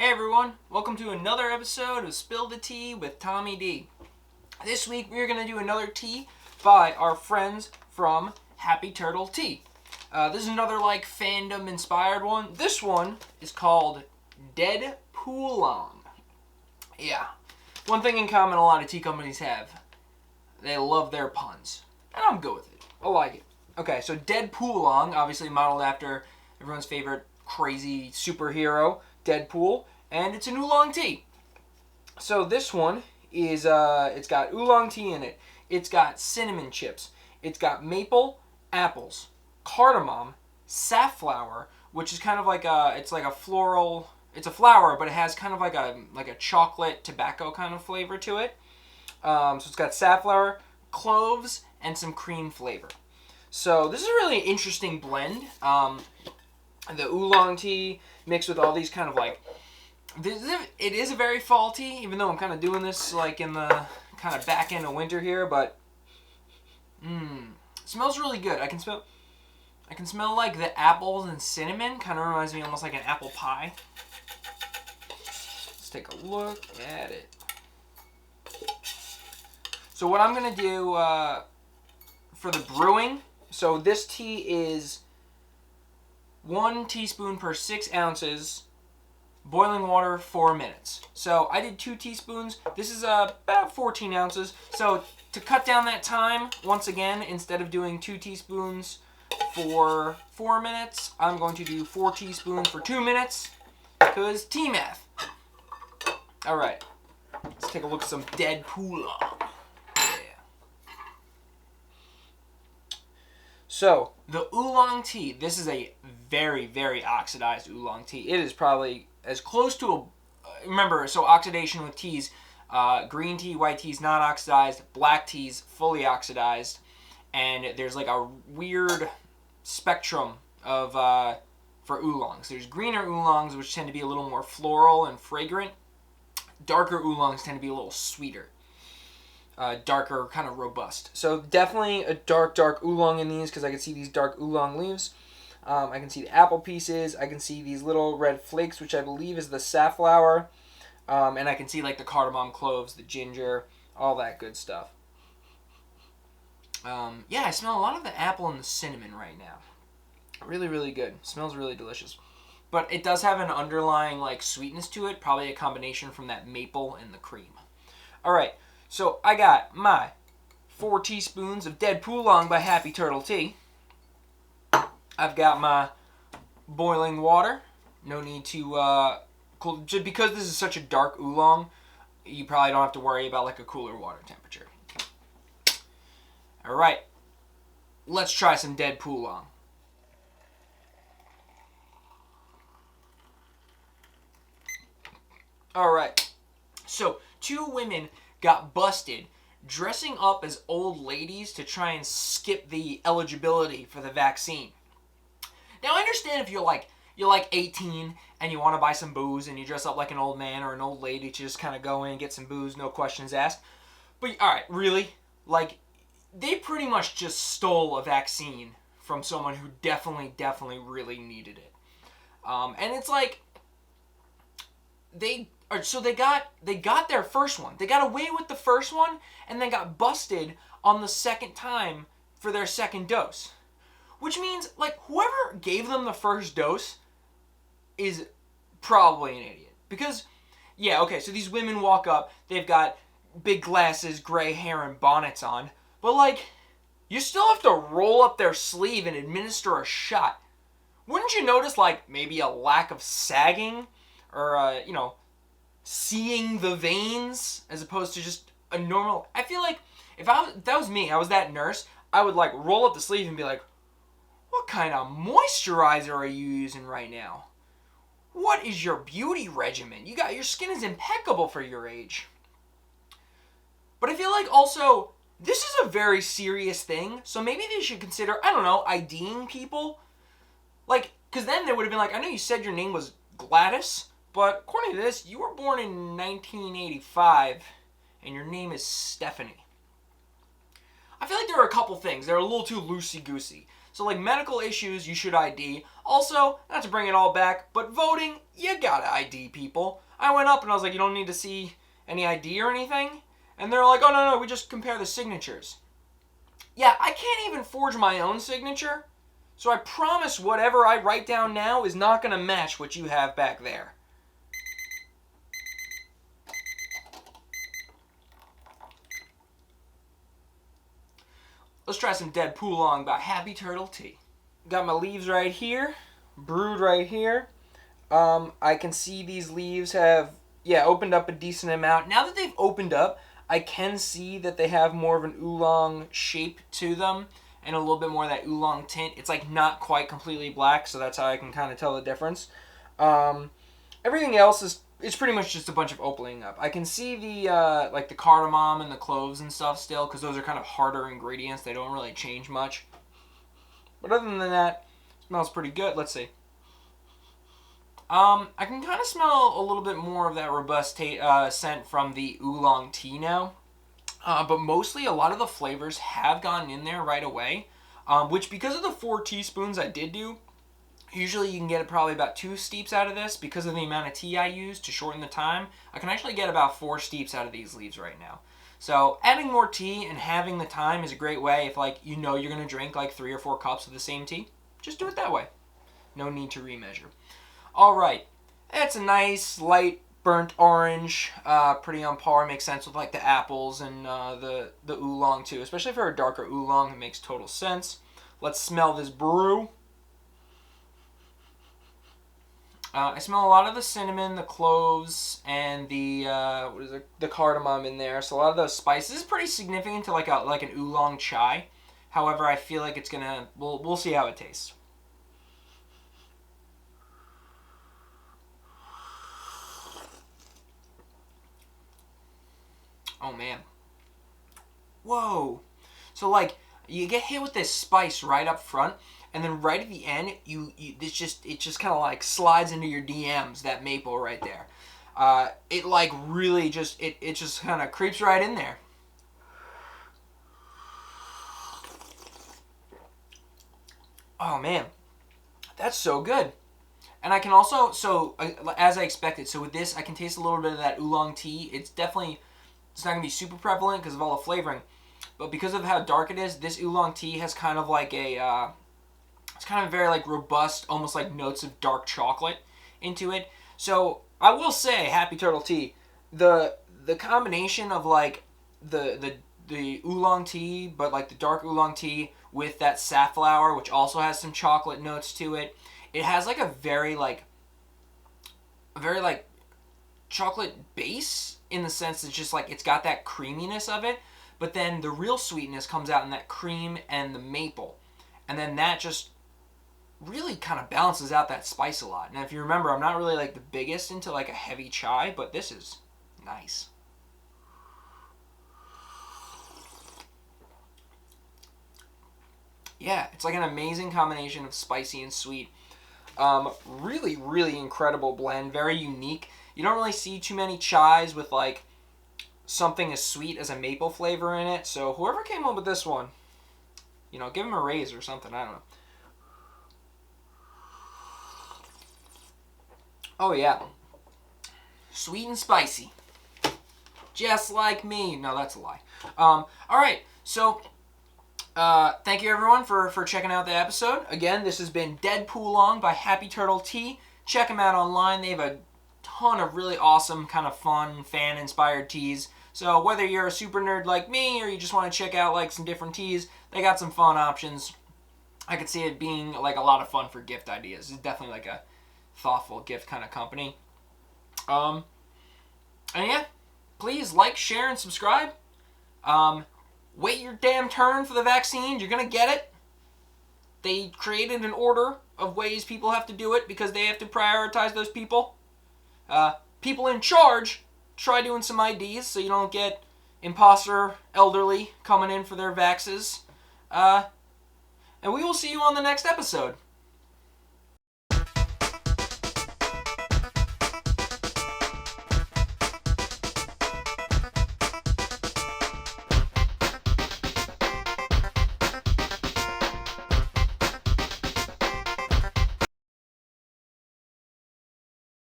Hey everyone, welcome to another episode of Spill the Tea with Tommy D. This week we're going to do another tea by our friends from Happy Turtle Tea. This is another fandom inspired one. This one is called DeadPOolong. Yeah, one thing in common a lot of tea companies have, they love their puns. And I'm good with it. I like it. Okay, so DeadPOolong, obviously modeled after everyone's favorite crazy superhero, Deadpool, and it's an oolong tea. So this one is, it's got oolong tea in it. It's got cinnamon chips. It's got maple, apples, cardamom, safflower, which is kind of it's like a floral, it's a flower, but it has kind of like a chocolate tobacco kind of flavor to it. So it's got safflower, cloves, and some cream flavor. So this is a really interesting blend. The oolong tea mixed with all these kind of it is a very fall tea, even though I'm kind of doing this in the kind of back end of winter here, but it smells really good. I can smell the apples and cinnamon. Kind of reminds me almost like an apple pie. Let's take a look at it. So what I'm going to do for the brewing, so this tea is 1 teaspoon per 6 ounces, boiling water 4 minutes. So I did 2 teaspoons. This is about 14 ounces. So to cut down that time, once again, instead of doing 2 teaspoons for 4 minutes, I'm going to do 4 teaspoons for 2 minutes, because tea math. Alright, let's take a look at some DeadPOolong. So, the oolong tea, this is a very, very oxidized oolong tea. It is probably as close to remember, so oxidation with teas, green tea, white tea is not oxidized, black tea is fully oxidized, and there's a weird spectrum of, for oolongs. There's greener oolongs, which tend to be a little more floral and fragrant. Darker oolongs tend to be a little sweeter. Darker, kind of robust. So definitely a dark oolong in these, because I can see these dark oolong leaves. I can see the apple pieces. I can see these little red flakes, which I believe is the safflower. And I can see the cardamom, cloves, the ginger, all that good stuff. Yeah, I smell a lot of the apple and the cinnamon right now. Really, really good. Smells really delicious. But it does have an underlying sweetness to it, probably a combination from that maple and the cream. All right. So I got my 4 teaspoons of DeadPOolong by Happy Turtle Tea. I've got my boiling water. No need to cool, just because this is such a dark oolong, you probably don't have to worry about a cooler water temperature. All right, let's try some DeadPOolong. All right, so 2 women got busted dressing up as old ladies to try and skip the eligibility for the vaccine. Now, I understand if you're 18 and you want to buy some booze and you dress up like an old man or an old lady to just kind of go in and get some booze, no questions asked. But, alright, really? They pretty much just stole a vaccine from someone who definitely really needed it. And it's they got their first one. They got away with the first one and then got busted on the second time for their second dose. Which means, whoever gave them the first dose is probably an idiot. Because, yeah, okay, so these women walk up, they've got big glasses, gray hair, and bonnets on. But, you still have to roll up their sleeve and administer a shot. Wouldn't you notice, maybe a lack of sagging? Or, seeing the veins as opposed to just a normal. I feel like if that was me, I was that nurse, I would roll up the sleeve and be like, what kind of moisturizer are you using right now? What is your beauty regimen? Your skin is impeccable for your age. But I feel also this is a very serious thing, so maybe they should consider, I don't know, IDing people. Because then they would have been I know you said your name was Gladys, but according to this, you were born in 1985, and your name is Stephanie. I feel there are a couple things. They're a little too loosey-goosey. So like medical issues, you should ID. Also, not to bring it all back, but voting, you gotta ID people. I went up and I was like, you don't need to see any ID or anything? And they're like, oh no, we just compare the signatures. Yeah, I can't even forge my own signature. So I promise whatever I write down now is not gonna match what you have back there. Let's try some DeadPOolong by Happy Turtle Tea. Got my leaves right here, brewed right here. I can see these leaves have, opened up a decent amount. Now that they've opened up, I can see that they have more of an oolong shape to them and a little bit more of that oolong tint. It's like not quite completely black, so that's how I can kind of tell the difference. Everything else it's pretty much just a bunch of opening up. I can see the like the cardamom and the cloves and stuff still, because those are kind of harder ingredients. They don't really change much. But other than that, it smells pretty good. Let's see. I can kind of smell a little bit more of that robust scent from the oolong tea now. But mostly a lot of the flavors have gotten in there right away. Which, because of the 4 teaspoons I did do, usually you can get probably about 2 steeps out of this. Because of the amount of tea I use to shorten the time, I can actually get about 4 steeps out of these leaves right now. So adding more tea and having the time is a great way if you're going to drink like 3 or 4 cups of the same tea. Just do it that way. No need to remeasure. Alright, it's a nice light burnt orange, pretty on par, makes sense with like the apples and the oolong too, especially for a darker oolong, it makes total sense. Let's smell this brew. I smell a lot of the cinnamon, the cloves, and the cardamom in there. So a lot of those spices. This is pretty significant to like an oolong chai. However, I feel like it's gonna. We'll see how it tastes. Oh man. Whoa. So like you get hit with this spice right up front, and then right at the end, it just kind of like slides into your DMs, that maple right there. It like really just it just kind of creeps right in there. Oh man, that's so good. And I can also, as I expected, so with this I can taste a little bit of that oolong tea. It's not going to be super prevalent because of all the flavoring. But because of how dark it is, this oolong tea has kind of like it's kind of very like robust, almost like notes of dark chocolate into it. So I will say, Happy Turtle Tea, the combination of like the oolong tea, but like the dark oolong tea with that safflower, which also has some chocolate notes to it. It has like a very chocolate base in the sense that just like it's got that creaminess of it, but then the real sweetness comes out in that cream and the maple, and then that just really kind of balances out that spice a lot. Now if you remember, I'm not really like the biggest into like a heavy chai, but this is nice. Yeah, it's like an amazing combination of spicy and sweet. Really, really incredible blend. Very unique. You don't really see too many chais with like something as sweet as a maple flavor in it. So whoever came up with this one, give them a raise or something. I don't know. Oh yeah. Sweet and spicy. Just like me. No, that's a lie. Alright, so thank you everyone for checking out the episode. Again, this has been DeadPOolong by Happy Turtle Tea. Check them out online. They have a ton of really awesome, kind of fun, fan-inspired teas. So whether you're a super nerd like me or you just want to check out like some different teas, they got some fun options. I could see it being like a lot of fun for gift ideas. It's definitely like a thoughtful gift kind of company. And yeah, please like, share, and subscribe. Wait your damn turn for the vaccine. You're going to get it. They created an order of ways people have to do it because they have to prioritize those people. People in charge, try doing some IDs so you don't get imposter elderly coming in for their vaxes. And we will see you on the next episode.